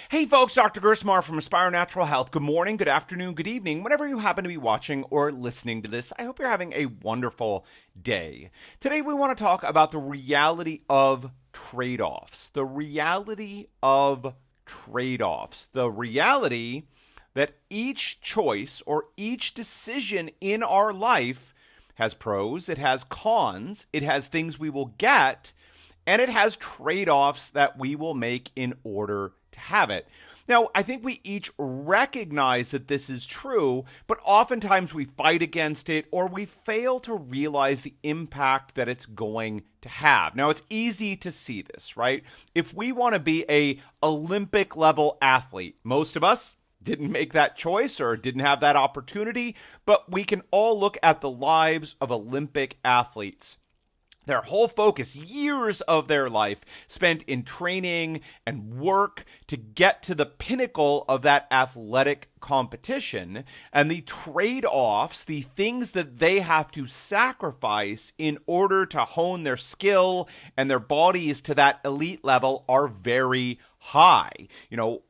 Hey folks, Dr. Gerstmar from Aspire Natural Health. Good morning, good afternoon, good evening, whenever you happen to be watching or listening to this. I hope you're having a wonderful day. Today we want to talk about the reality of trade-offs. The reality of trade-offs. The reality that each choice or each decision in our life has pros, it has cons, it has things we will get, and it has trade-offs that we will make in order to have it. Now, I think we each recognize that this is true, but oftentimes we fight against it or we fail to realize the impact that it's going to have. Now, it's easy to see this, right? If we want to be a Olympic level athlete, most of us didn't make that choice or didn't have that opportunity, but we can all look at the lives of Olympic athletes. Their whole focus, years of their life spent in training and work to get to the pinnacle of that athletic competition, and the trade-offs, the things that they have to sacrifice in order to hone their skill and their bodies to that elite level are very high.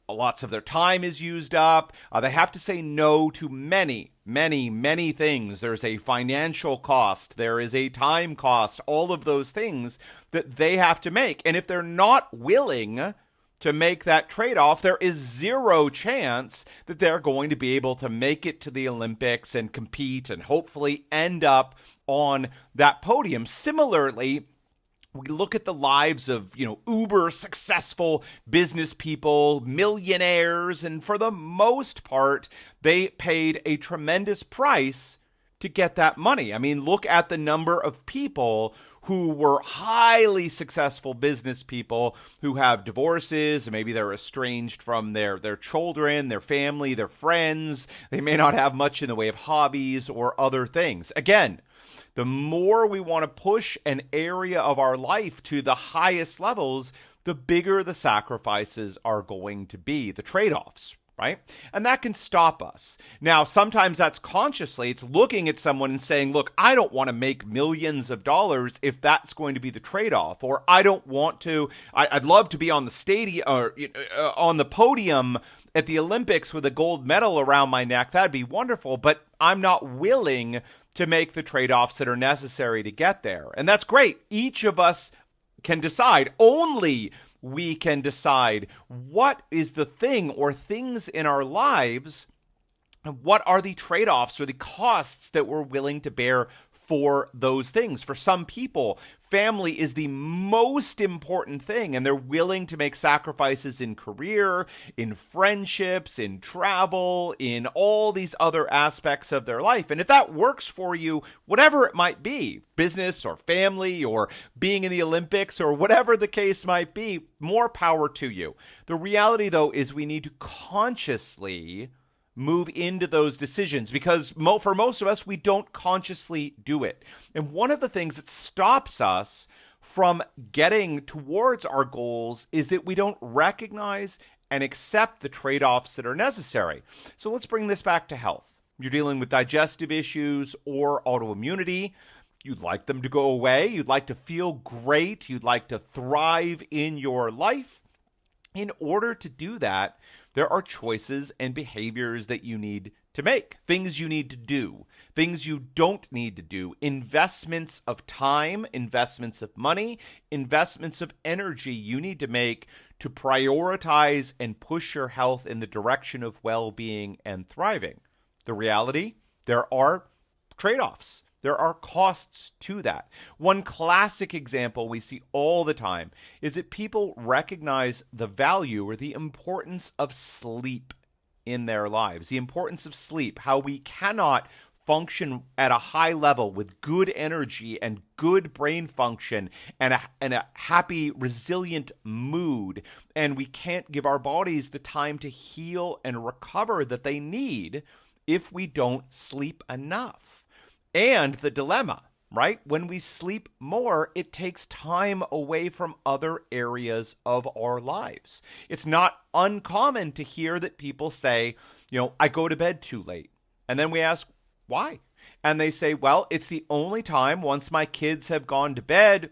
Lots of their time is used up. They have to say no to many things. There's a financial cost. There is a time cost. All of those things that they have to make. And if they're not willing to make that trade-off, there is zero chance that they're going to be able to make it to the Olympics and compete and hopefully end up on that podium. Similarly, we look at the lives of, uber successful business people, millionaires, and for the most part, they paid a tremendous price to get that money. I mean, look at the number of people who were highly successful business people who have divorces, and maybe they're estranged from their children, their family, their friends. They may not have much in the way of hobbies or other things. Again, the more we want to push an area of our life to the highest levels, the bigger the sacrifices are going to be, the trade-offs, right? And that can stop us. Now, sometimes that's consciously. It's looking at someone and saying, look, I don't want to make millions of dollars if that's going to be the trade-off. Or I don't want to, I'd love to be on the stadium or on the podium at the Olympics with a gold medal around my neck. That'd be wonderful, but I'm not willing to make the trade-offs that are necessary to get there. And that's great. Each of us can decide. Only we can decide what is the thing or things in our lives, and what are the trade-offs or the costs that we're willing to bear for those things. For some people, family is the most important thing, and they're willing to make sacrifices in career, in friendships, in travel, in all these other aspects of their life. And if that works for you, whatever it might be, business or family or being in the Olympics or whatever the case might be, more power to you. The reality, though, is we need to consciously move into those decisions because for most of us, we don't consciously do it. And one of the things that stops us from getting towards our goals is that we don't recognize and accept the trade-offs that are necessary. So let's bring this back to health. You're dealing with digestive issues or autoimmunity. You'd like them to go away. You'd like to feel great. You'd like to thrive in your life. In order to do that, there are choices and behaviors that you need to make, things you need to do, things you don't need to do, investments of time, investments of money, investments of energy you need to make to prioritize and push your health in the direction of well-being and thriving. The reality, there are trade-offs. There are costs to that. One classic example we see all the time is that people recognize the value or the importance of sleep in their lives, the importance of sleep, how we cannot function at a high level with good energy and good brain function and a happy, resilient mood. And we can't give our bodies the time to heal and recover that they need if we don't sleep enough. And the dilemma, right? When we sleep more, it takes time away from other areas of our lives. It's not uncommon to hear that people say, I go to bed too late. And then we ask, why? And they say, well, it's the only time once my kids have gone to bed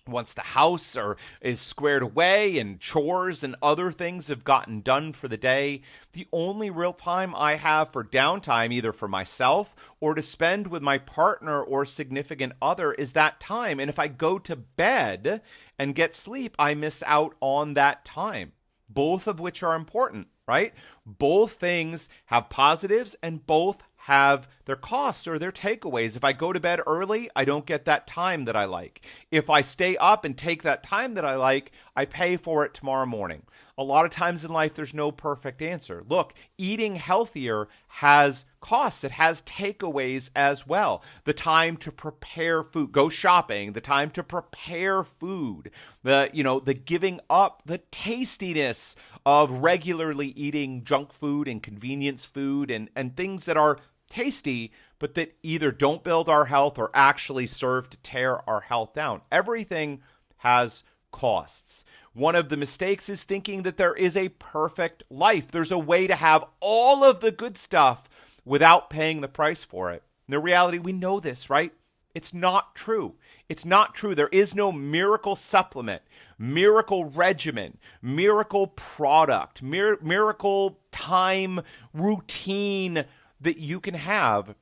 once the house is squared away and chores and other things have gotten done for the day, the only real time I have for downtime, either for myself or to spend with my partner or significant other, is that time. And if I go to bed and get sleep, I miss out on that time, both of which are important, right? Both things have positives and both have their costs or their takeaways. If I go to bed early, I don't get that time that I like. If I stay up and take that time that I like, I pay for it tomorrow morning. A lot of times in life, there's no perfect answer. Look, eating healthier has costs. It has takeaways as well. The time to prepare food, go shopping, the time to prepare food, the giving up the tastiness of regularly eating junk food and convenience food and things that are tasty, but that either don't build our health or actually serve to tear our health down. Everything has costs. One of the mistakes is thinking that there is a perfect life. There's a way to have all of the good stuff without paying the price for it. In the reality, we know this, right? It's not true. It's not true. There is no miracle supplement, miracle regimen, miracle product, miracle time routine that you can have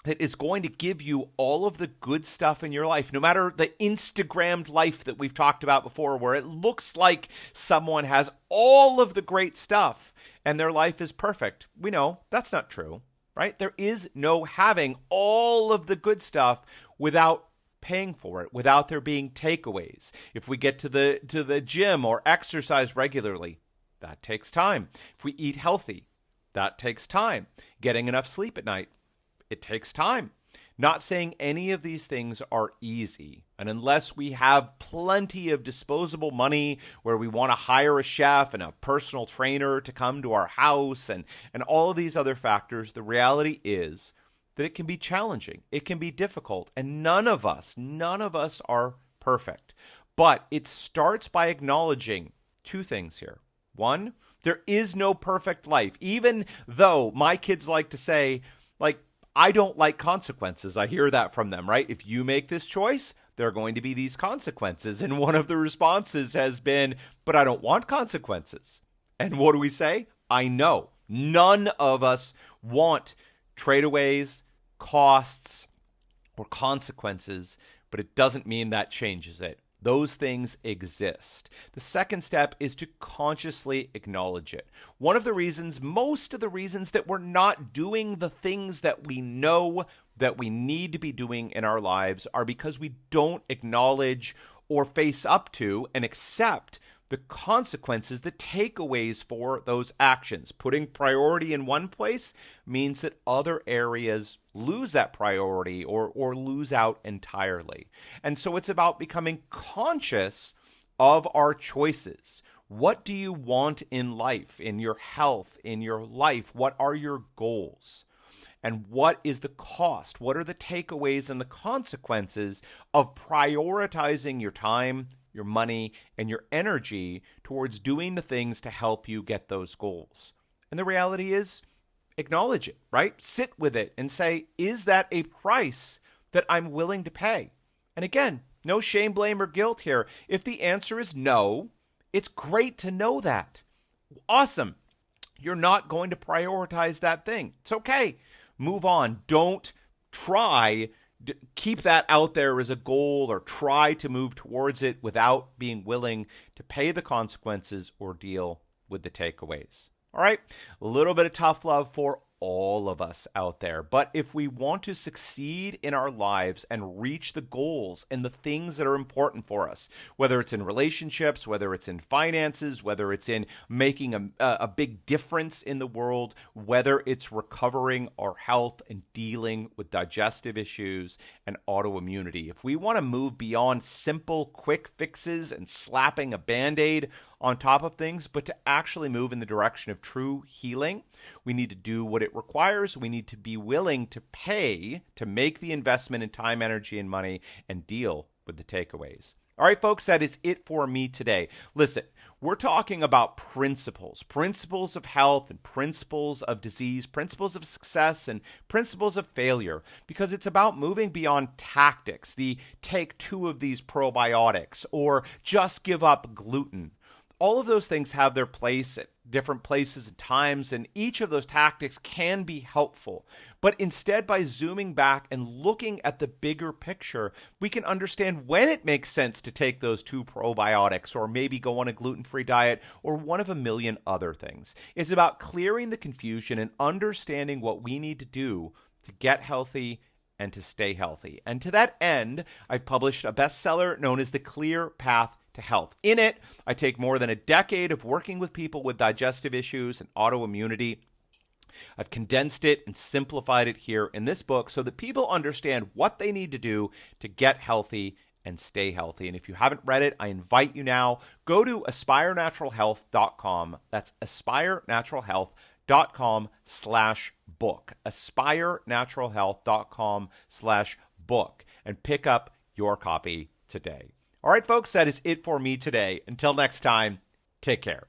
that is going to give you all of the good stuff in your life, no matter the Instagrammed life that we've talked about before, where it looks like someone has all of the great stuff and their life is perfect. We know that's not true, right? There is no having all of the good stuff without paying for it, without there being takeaways. If we get to the gym or exercise regularly, that takes time. If we eat healthy, that takes time. Getting enough sleep at night, it takes time. Not saying any of these things are easy. And unless we have plenty of disposable money where we want to hire a chef and a personal trainer to come to our house and all of these other factors, the reality is that it can be challenging. It can be difficult. And none of us are perfect. But it starts by acknowledging two things here. One, there is no perfect life. Even though my kids like to say, I don't like consequences. I hear that from them, right? If you make this choice, there are going to be these consequences. And one of the responses has been, but I don't want consequences. And what do we say? I know. None of us want tradeaways, costs, or consequences, but it doesn't mean that changes it. Those things exist. The second step is to consciously acknowledge it. Most of the reasons that we're not doing the things that we know that we need to be doing in our lives are because we don't acknowledge or face up to and accept the consequences, the takeaways for those actions. Putting priority in one place means that other areas lose that priority or lose out entirely. And so it's about becoming conscious of our choices. What do you want in life, in your health, in your life? What are your goals? And what is the cost? What are the takeaways and the consequences of prioritizing your time, your money, and your energy towards doing the things to help you get those goals? And the reality is, acknowledge it, right? Sit with it and say, is that a price that I'm willing to pay? And again, no shame, blame, or guilt here. If the answer is no, it's great to know that. Awesome. You're not going to prioritize that thing. It's okay. Move on. Don't keep that out there as a goal or try to move towards it without being willing to pay the consequences or deal with the takeaways. All right, a little bit of tough love for all of us out there. But if we want to succeed in our lives and reach the goals and the things that are important for us, whether it's in relationships, whether it's in finances, whether it's in making a big difference in the world, whether it's recovering our health and dealing with digestive issues and autoimmunity, if we want to move beyond simple, quick fixes and slapping a Band-Aid on top of things, but to actually move in the direction of true healing, we need to do what it requires. We need to be willing to pay to make the investment in time, energy, and money and deal with the takeaways. All right, folks, that is it for me today. Listen, we're talking about principles of health and principles of disease, principles of success and principles of failure, because it's about moving beyond tactics, the take 2 of these probiotics or just give up gluten. All of those things have their place at different places and times, and each of those tactics can be helpful. But instead, by zooming back and looking at the bigger picture, we can understand when it makes sense to take those 2 probiotics or maybe go on a gluten-free diet or one of a million other things. It's about clearing the confusion and understanding what we need to do to get healthy and to stay healthy. And to that end, I've published a bestseller known as The Clear Path to Health. In it, I take more than a decade of working with people with digestive issues and autoimmunity. I've condensed it and simplified it here in this book so that people understand what they need to do to get healthy and stay healthy. And if you haven't read it, I invite you now, go to aspirenaturalhealth.com. That's aspirenaturalhealth.com/book. aspirenaturalhealth.com/book and pick up your copy today. All right, folks, that is it for me today. Until next time, take care.